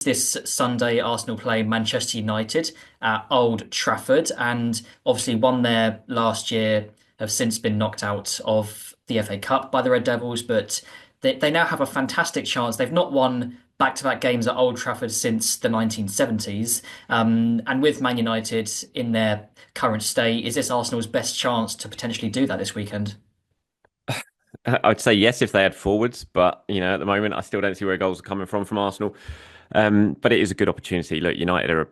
This Sunday, Arsenal play Manchester United at Old Trafford, and obviously won there last year, have since been knocked out of the FA Cup by the Red Devils, but they now have a fantastic chance. They've not won back-to-back games at Old Trafford since the 1970s. And with Man United in their current state, is this Arsenal's best chance to potentially do that this weekend? I'd say yes if they had forwards, but at the moment I still don't see where goals are coming from Arsenal. But it is a good opportunity. Look, United are a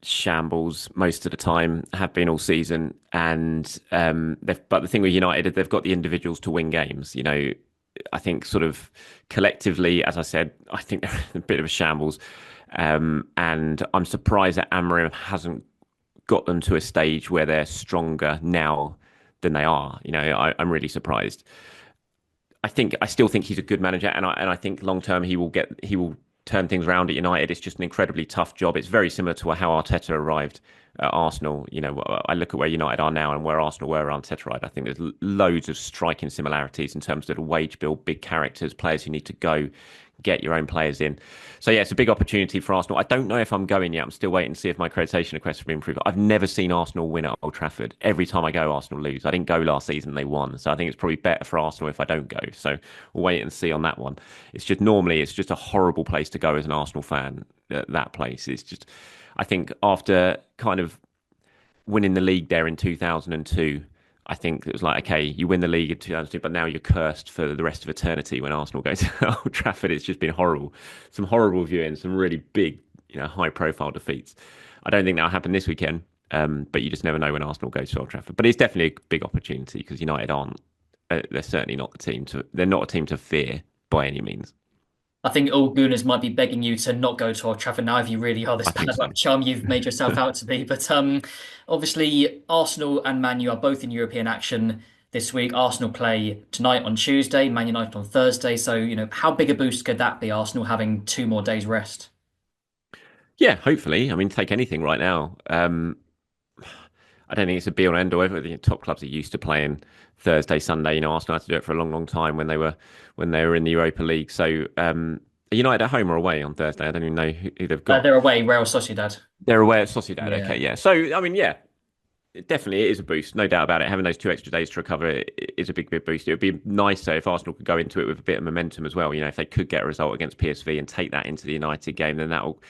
shambles most of the time, have been all season, and but the thing with United is they've got the individuals to win games. I think sort of collectively, as I said, I think they're a bit of a shambles, and I'm surprised that Amorim hasn't got them to a stage where they're stronger now than they are. I'm really surprised. I still think he's a good manager, and I think long term he will turn things around at United. It's just an incredibly tough job. It's very similar to how Arteta arrived at Arsenal. I look at where United are now and where Arsenal were Arteta arrived. I think there's loads of striking similarities in terms of the wage bill, big characters, players who need to go, get your own players in. So yeah, it's a big opportunity for Arsenal. I don't know if I'm going yet. I'm still waiting to see if my accreditation request will be improved. I've never seen Arsenal win at Old Trafford. Every time I go, Arsenal lose. I didn't go last season; they won. So I think it's probably better for Arsenal if I don't go. So we'll wait and see on that one. It's just a horrible place to go as an Arsenal fan. That place is just. I think after kind of winning the league there in 2002. I think it was like, okay, you win the league in 2002, but now you're cursed for the rest of eternity when Arsenal go to Old Trafford. It's just been horrible. Some horrible viewing, some really big, high profile defeats. I don't think that'll happen this weekend, but you just never know when Arsenal goes to Old Trafford. But it's definitely a big opportunity because United aren't, they're certainly not they're not a team to fear by any means. I think all Gooners might be begging you to not go to Old Trafford now if you really are this I bad think luck so. charm you've made yourself out to be. But obviously, Arsenal and Man U are both in European action this week. Arsenal play tonight on Tuesday, Man United on Thursday. So, how big a boost could that be, Arsenal having 2 more days rest? Yeah, hopefully. I mean, take anything right now. I don't think it's a be all and end all. The top clubs are used to playing Thursday, Sunday. Arsenal had to do it for a long, long time when they were in the Europa League. So, are United at home or away on Thursday? I don't even know who they've got. They're away, Real Sociedad. They're away at Sociedad. Yeah. Okay, yeah. So, I mean, yeah, it is a boost, no doubt about it. Having those 2 extra days to recover is a big, big boost. It would be nicer if Arsenal could go into it with a bit of momentum as well. If they could get a result against PSV and take that into the United game, then that'll,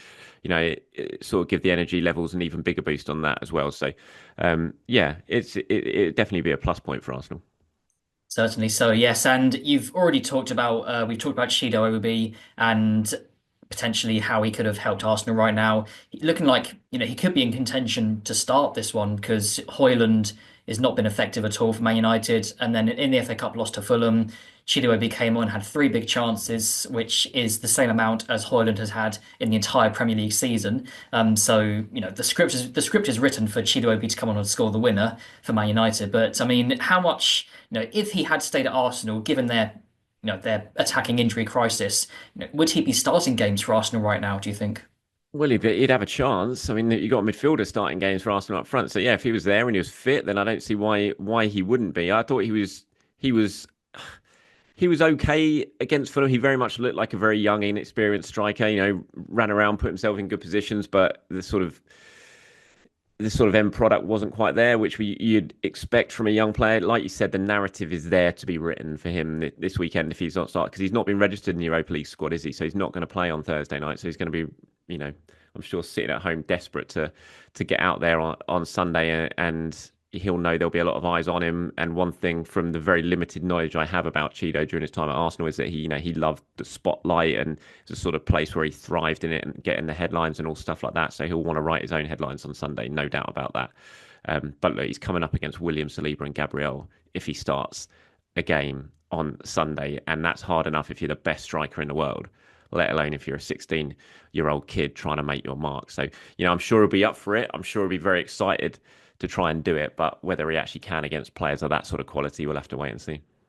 it sort of give the energy levels an even bigger boost on that as well. So, yeah, it definitely be a plus point for Arsenal. Certainly so, yes. And you've already talked about we've talked about Chido Obi and potentially how he could have helped Arsenal right now. Looking like, he could be in contention to start this one because Højlund has not been effective at all for Man United. And then in the FA Cup loss to Fulham, Chido Obi came on, had 3 big chances, which is the same amount as Højlund has had in the entire Premier League season. So, the script is written for Chido Obi to come on and score the winner for Man United. But I mean, how much, if he had stayed at Arsenal, given their attacking injury crisis, would he be starting games for Arsenal right now, do you think? Well, he'd have a chance. I mean, you got a midfielder starting games for Arsenal up front. So yeah, if he was there and he was fit, then I don't see why he wouldn't be. I thought he was he was okay against Fulham. He very much looked like a very young, inexperienced striker. Ran around, put himself in good positions, but the sort of end product wasn't quite there, which you'd expect from a young player. Like you said, the narrative is there to be written for him this weekend if he's not starting, because he's not been registered in the Europa League squad, is he? So he's not going to play on Thursday night. So he's going to be, I'm sure sitting at home desperate to get out there on Sunday, and he'll know there'll be a lot of eyes on him. And one thing from the very limited knowledge I have about Chido during his time at Arsenal is that he loved the spotlight, and it's a sort of place where he thrived in it and getting the headlines and all stuff like that. So he'll want to write his own headlines on Sunday, no doubt about that. But look, he's coming up against William Saliba and Gabriel if he starts a game on Sunday, and that's hard enough if you're the best striker in the world, let alone if you're a 16-year-old kid trying to make your mark. So, I'm sure he'll be up for it. I'm sure he'll be very excited to try and do it, but whether he actually can against players of that sort of quality, we'll have to wait and see.